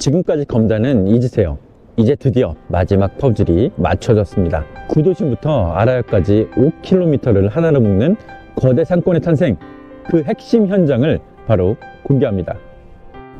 지금까지 검단은 잊으세요. 이제 드디어 마지막 퍼즐이 맞춰졌습니다. 구도심부터 아라역까지 5km를 하나로 묶는 거대 상권의 탄생, 그 핵심 현장을 바로 공개합니다.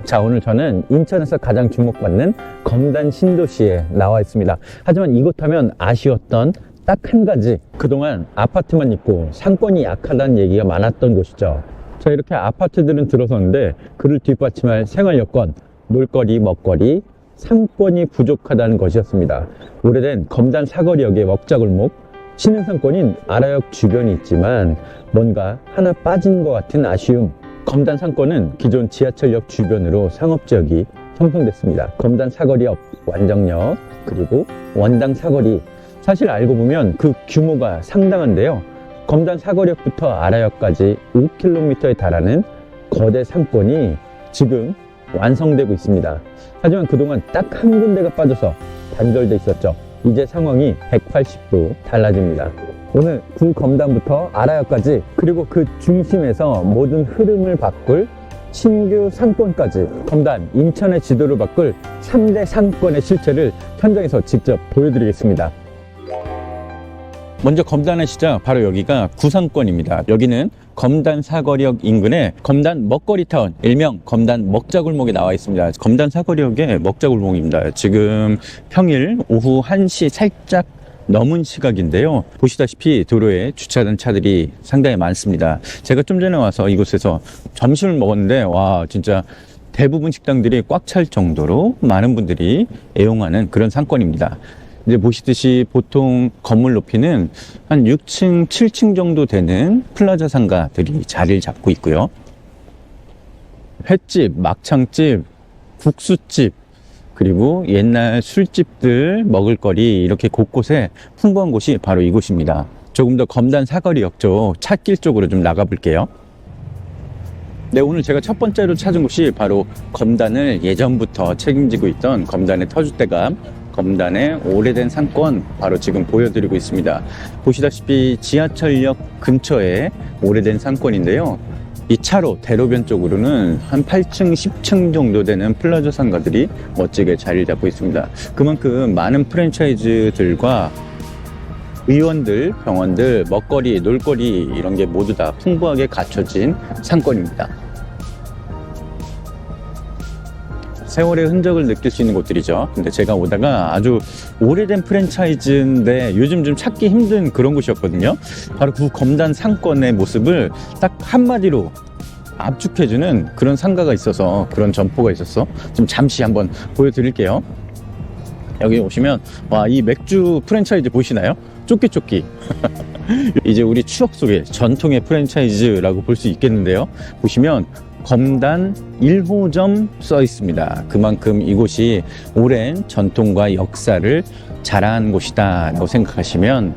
자, 오늘 저는 인천에서 가장 주목받는 검단 신도시에 나와 있습니다. 하지만 이곳 하면 아쉬웠던 딱 한 가지, 그동안 아파트만 있고 상권이 약하다는 얘기가 많았던 곳이죠. 자, 이렇게 아파트들은 들어섰는데 그를 뒷받침할 생활여건, 놀거리, 먹거리, 상권이 부족하다는 것이었습니다. 오래된 검단 사거리역의 먹자골목, 신흥 상권인 아라역 주변이 있지만 뭔가 하나 빠진 것 같은 아쉬움. 검단 상권은 기존 지하철역 주변으로 상업지역이 형성됐습니다. 검단 사거리역, 완정역, 그리고 원당 사거리. 사실 알고 보면 그 규모가 상당한데요. 검단 사거리역부터 아라역까지 5km에 달하는 거대 상권이 지금 완성되고 있습니다. 하지만 그동안 딱 한 군데가 빠져서 단절돼 있었죠. 이제 상황이 180도 달라집니다. 오늘 구검단부터 아라역까지, 그리고 그 중심에서 모든 흐름을 바꿀 신규 상권까지, 검단 인천의 지도를 바꿀 3대 상권의 실체를 현장에서 직접 보여드리겠습니다. 먼저 검단의 시작, 바로 여기가 구상권입니다. 여기는 검단 사거리역 인근의 검단 먹거리타운, 일명 검단 먹자골목에 나와 있습니다. 검단 사거리역의 먹자골목입니다. 지금 평일 오후 1시 살짝 넘은 시각인데요. 보시다시피 도로에 주차된 차들이 상당히 많습니다. 제가 좀 전에 와서 이곳에서 점심을 먹었는데 와, 진짜 대부분 식당들이 꽉 찰 정도로 많은 분들이 애용하는 그런 상권입니다. 이제 보시듯이 보통 건물 높이는 한 6층, 7층 정도 되는 플라자 상가들이 자리를 잡고 있고요. 횟집, 막창집, 국수집, 그리고 옛날 술집들, 먹을거리, 이렇게 곳곳에 풍부한 곳이 바로 이곳입니다. 조금 더 검단 사거리역 쪽 찻길 쪽으로 좀 나가 볼게요. 네, 오늘 제가 첫 번째로 찾은 곳이 바로 검단을 예전부터 책임지고 있던 검단의 터줏대감, 검단의 오래된 상권, 바로 지금 보여드리고 있습니다. 보시다시피 지하철역 근처에 오래된 상권인데요. 이 차로 대로변 쪽으로는 한 8층, 10층 정도 되는 플라자 상가들이 멋지게 자리를 잡고 있습니다. 그만큼 많은 프랜차이즈들과 의원들, 병원들, 먹거리, 놀거리, 이런 게 모두 다 풍부하게 갖춰진 상권입니다. 세월의 흔적을 느낄 수 있는 곳들이죠. 근데 제가 오다가 아주 오래된 프랜차이즈인데 요즘 좀 찾기 힘든 그런 곳이었거든요. 바로 그 검단 상권의 모습을 딱 한마디로 압축해주는 그런 상가가 있어서, 그런 점포가 있어서 좀 잠시 한번 보여드릴게요. 여기 오시면 와, 이 맥주 프랜차이즈 보이시나요? 쪼끼쪼끼. 이제 우리 추억 속의 전통의 프랜차이즈라고 볼 수 있겠는데요. 보시면 검단 1호점 써 있습니다. 그만큼 이곳이 오랜 전통과 역사를 자랑한 곳이다 라고 생각하시면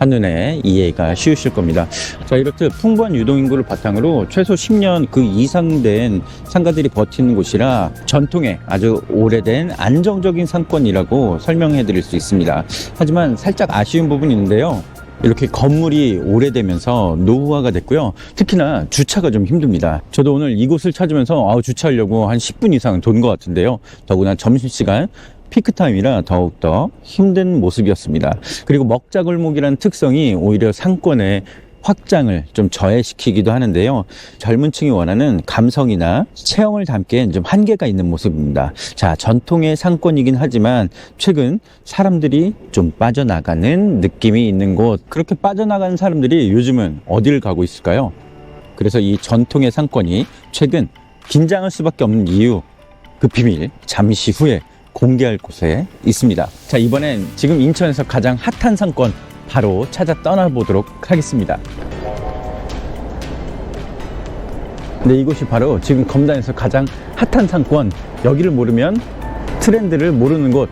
한눈에 이해가 쉬우실 겁니다. 자, 이렇듯 풍부한 유동인구를 바탕으로 최소 10년 그 이상 된 상가들이 버티는 곳이라 전통의 아주 오래된 안정적인 상권이라고 설명해 드릴 수 있습니다. 하지만 살짝 아쉬운 부분이 있는데요. 이렇게 건물이 오래되면서 노후화가 됐고요. 특히나 주차가 좀 힘듭니다. 저도 오늘 이곳을 찾으면서 주차하려고 한 10분 이상 돈 것 같은데요. 더구나 점심시간 피크타임이라 더욱더 힘든 모습이었습니다. 그리고 먹자골목이라는 특성이 오히려 상권의 확장을 좀 저해시키기도 하는데요. 젊은 층이 원하는 감성이나 체험을 담기엔 좀 한계가 있는 모습입니다. 자, 전통의 상권이긴 하지만 최근 사람들이 좀 빠져나가는 느낌이 있는 곳, 그렇게 빠져나가는 사람들이 요즘은 어디를 가고 있을까요? 그래서 이 전통의 상권이 최근 긴장할 수밖에 없는 이유, 그 비밀 잠시 후에 공개할 곳에 있습니다. 자, 이번엔 지금 인천에서 가장 핫한 상권 바로 찾아 떠나보도록 하겠습니다. 네, 이곳이 바로 지금 검단에서 가장 핫한 상권, 여기를 모르면 트렌드를 모르는 곳,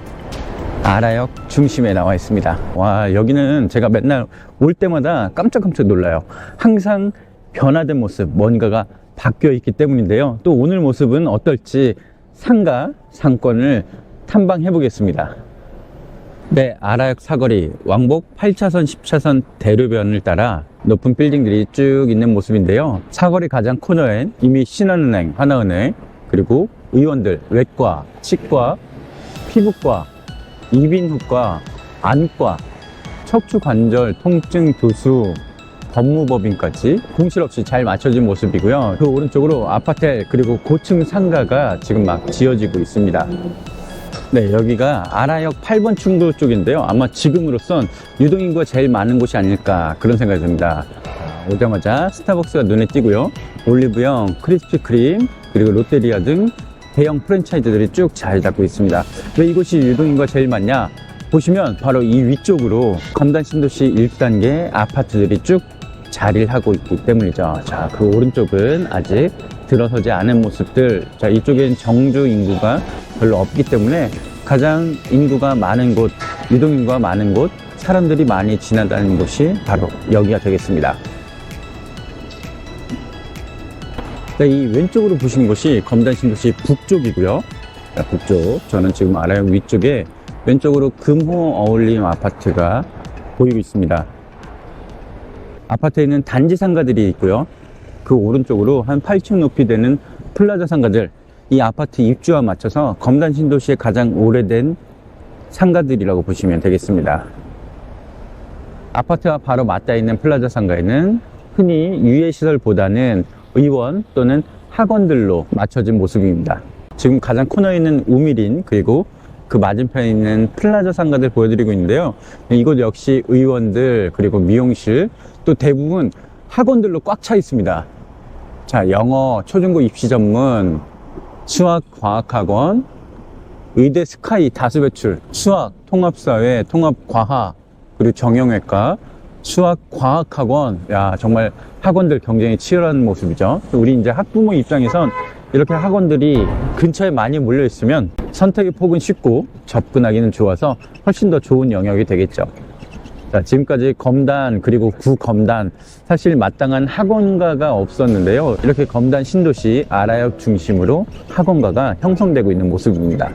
아라역 중심에 나와 있습니다. 와, 여기는 제가 맨날 올 때마다 깜짝깜짝 놀라요. 항상 변화된 모습, 뭔가가 바뀌어 있기 때문인데요. 또 오늘 모습은 어떨지 상권을 탐방해 보겠습니다. 네, 아라역 사거리 왕복 8차선 10차선 대로변을 따라 높은 빌딩들이 쭉 있는 모습인데요. 사거리 가장 코너엔 이미 신한은행, 하나은행, 그리고 의원들, 외과, 치과, 피부과, 이비인후과, 안과, 척추관절, 통증, 교수, 법무법인까지 공실 없이 잘 맞춰진 모습이고요. 그 오른쪽으로 아파트 그리고 고층 상가가 지금 막 지어지고 있습니다. 네, 여기가 아라역 8번 충도 쪽인데요. 아마 지금으로선 유동인구가 제일 많은 곳이 아닐까 그런 생각이 듭니다. 오자마자 스타벅스가 눈에 띄고요. 올리브영, 크리스피크림, 그리고 롯데리아 등 대형 프랜차이즈들이 쭉 자리 잡고 있습니다. 왜 이곳이 유동인구가 제일 많냐? 보시면 바로 이 위쪽으로 검단 신도시 1단계 아파트들이 쭉 자리를 하고 있기 때문이죠. 자, 그 오른쪽은 아직 들어서지 않은 모습들. 자, 이쪽엔 정주 인구가 별로 없기 때문에 가장 인구가 많은 곳, 유동인구가 많은 곳, 사람들이 많이 지나다니는 곳이 바로 여기가 되겠습니다. 자, 이 왼쪽으로 보시는 곳이 검단 신도시 북쪽이고요. 자, 북쪽. 저는 지금 아라역 위쪽에 왼쪽으로 금호 어울림 아파트가 보이고 있습니다. 아파트에 있는 단지 상가들이 있고요. 그 오른쪽으로 한 8층 높이 되는 플라자 상가들, 이 아파트 입주와 맞춰서 검단 신도시의 가장 오래된 상가들이라고 보시면 되겠습니다. 아파트와 바로 맞닿아 있는 플라자 상가에는 흔히 유해시설보다는 의원 또는 학원들로 맞춰진 모습입니다. 지금 가장 코너에 있는 우미린, 그리고 그 맞은편에 있는 플라자 상가들 보여드리고 있는데요. 이곳 역시 의원들, 그리고 미용실, 또 대부분 학원들로 꽉 차 있습니다. 자, 영어, 초중고 입시 전문, 수학, 과학학원, 의대 스카이 다수 배출, 수학, 통합사회, 통합과학, 그리고 정형외과, 수학, 과학학원. 야, 정말 학원들 경쟁이 치열한 모습이죠. 우리 이제 학부모 입장에선 이렇게 학원들이 근처에 많이 몰려 있으면 선택의 폭은 쉽고 접근하기는 좋아서 훨씬 더 좋은 영역이 되겠죠. 자, 지금까지 검단 그리고 구검단, 사실 마땅한 학원가가 없었는데요. 이렇게 검단 신도시 아라역 중심으로 학원가가 형성되고 있는 모습입니다.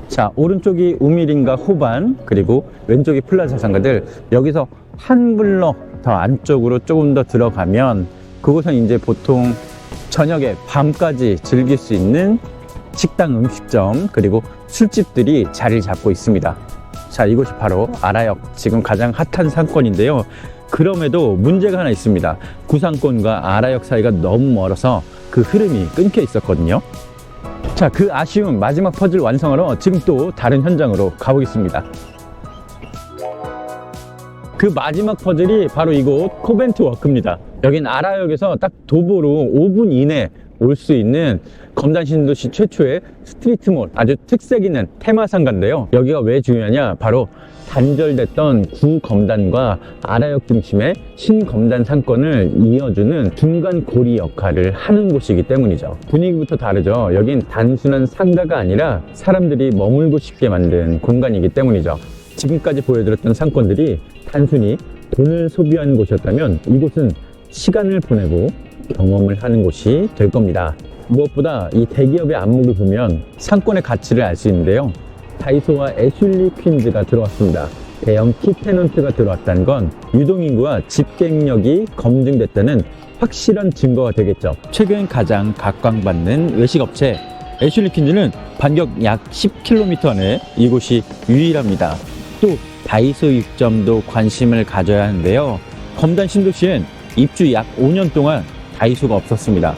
자, 오른쪽이 우미린과 호반, 그리고 왼쪽이 플라자 상가들. 여기서 한 블럭 더 안쪽으로 조금 더 들어가면 그곳은 이제 보통 저녁에 밤까지 즐길 수 있는 식당, 음식점, 그리고 술집들이 자리를 잡고 있습니다. 자, 이곳이 바로 아라역 지금 가장 핫한 상권인데요. 그럼에도 문제가 하나 있습니다. 구상권과 아라역 사이가 너무 멀어서 그 흐름이 끊겨 있었거든요. 자, 그 아쉬운 마지막 퍼즐 완성하러 지금 또 다른 현장으로 가보겠습니다. 그 마지막 퍼즐이 바로 이곳 코벤트 워크입니다. 여긴 아라역에서 딱 도보로 5분 이내 올 수 있는 검단 신도시 최초의 스트리트몰, 아주 특색 있는 테마상가인데요. 여기가 왜 중요하냐? 바로 단절됐던 구검단과 아라역 중심의 신검단 상권을 이어주는 중간 고리 역할을 하는 곳이기 때문이죠. 분위기부터 다르죠. 여긴 단순한 상가가 아니라 사람들이 머물고 싶게 만든 공간이기 때문이죠. 지금까지 보여드렸던 상권들이 단순히 돈을 소비하는 곳이었다면 이곳은 시간을 보내고 경험을 하는 곳이 될 겁니다. 무엇보다 이 대기업의 안목을 보면 상권의 가치를 알 수 있는데요. 다이소와 애슐리 퀸즈가 들어왔습니다. 대형 키 테넌트가 들어왔다는 건 유동인구와 집객력이 검증됐다는 확실한 증거가 되겠죠. 최근 가장 각광받는 외식업체 애슐리 퀸즈는 반경 약 10km 안에 이곳이 유일합니다. 또 다이소 입점도 관심을 가져야 하는데요. 검단 신도시엔 입주 약 5년 동안 다이소가 없었습니다.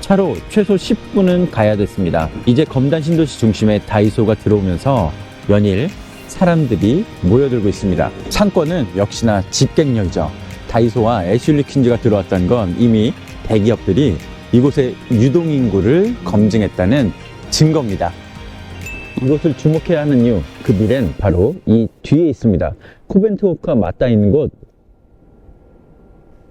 차로 최소 10분은 가야 됐습니다. 이제 검단 신도시 중심에 다이소가 들어오면서 연일 사람들이 모여들고 있습니다. 상권은 역시나 집객력이죠. 다이소와 애슐리 퀸즈가 들어왔다는 건 이미 대기업들이 이곳의 유동인구를 검증했다는 증거입니다. 이곳을 주목해야 하는 이유, 그 미래는 바로 이 뒤에 있습니다. 코벤트 워크와 맞닿아 있는 곳,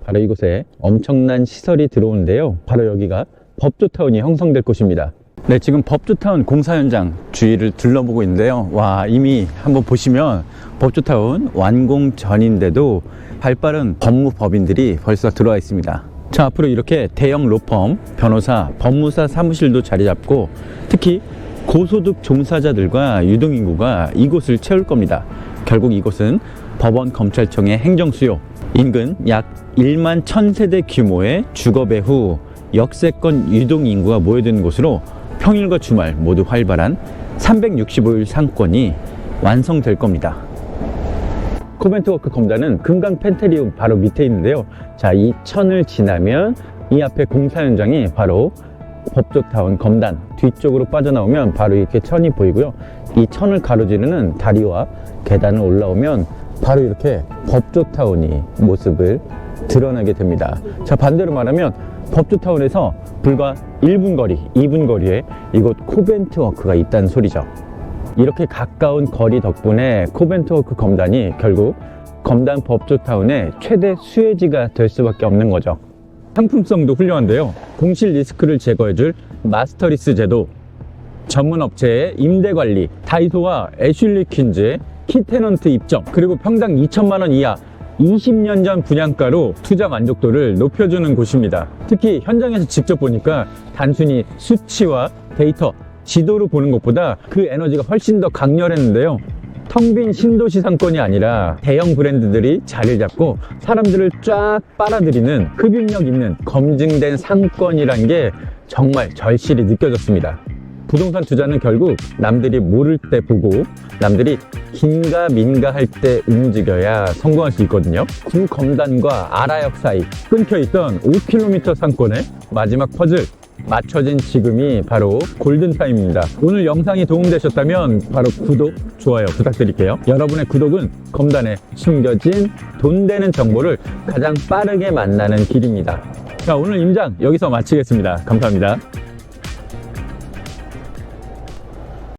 바로 이곳에 엄청난 시설이 들어오는데요. 바로 여기가 법조타운이 형성될 곳입니다. 네, 지금 법조타운 공사 현장 주위를 둘러보고 있는데요. 와, 이미 한번 보시면 법조타운 완공 전인데도 발빠른 법무법인들이 벌써 들어와 있습니다. 자, 앞으로 이렇게 대형 로펌, 변호사, 법무사 사무실도 자리 잡고 특히 고소득 종사자들과 유동인구가 이곳을 채울 겁니다. 결국 이곳은 법원, 검찰청의 행정수요, 인근 약 1만 1000세대 규모의 주거배후, 역세권 유동인구가 모여드는 곳으로 평일과 주말 모두 활발한 365일 상권이 완성될 겁니다. 코벤트워크 검단은 금강 펜테리움 바로 밑에 있는데요. 자, 이 천을 지나면 이 앞에 공사 현장이 바로 법조타운 검단 뒤쪽으로 빠져나오면 바로 이렇게 천이 보이고요. 이 천을 가로지르는 다리와 계단을 올라오면 바로 이렇게 법조타운이 모습을 드러나게 됩니다. 자, 반대로 말하면 법조타운에서 불과 1분 거리, 2분 거리에 이곳 코벤트워크가 있다는 소리죠. 이렇게 가까운 거리 덕분에 코벤트워크 검단이 결국 검단 법조타운의 최대 수혜지가 될 수밖에 없는 거죠. 상품성도 훌륭한데요. 공실 리스크를 제거해줄 마스터리스 제도, 전문 업체의 임대 관리, 다이소와 애슐리 퀸즈의 키테넌트 입점, 그리고 평당 2천만 원 이하 20년 전 분양가로 투자 만족도를 높여주는 곳입니다. 특히 현장에서 직접 보니까 단순히 수치와 데이터, 지도로 보는 것보다 그 에너지가 훨씬 더 강렬했는데요. 텅 빈 신도시 상권이 아니라 대형 브랜드들이 자리를 잡고 사람들을 쫙 빨아들이는 흡입력 있는 검증된 상권이란 게 정말 절실히 느껴졌습니다. 부동산 투자는 결국 남들이 모를 때 보고 남들이 긴가민가 할 때 움직여야 성공할 수 있거든요. 구검단과 아라역 사이 끊겨있던 5km 상권의 마지막 퍼즐 맞춰진 지금이 바로 골든타임입니다. 오늘 영상이 도움되셨다면 바로 구독, 좋아요 부탁드릴게요. 여러분의 구독은 검단에 숨겨진 돈 되는 정보를 가장 빠르게 만나는 길입니다. 자, 오늘 임장 여기서 마치겠습니다. 감사합니다.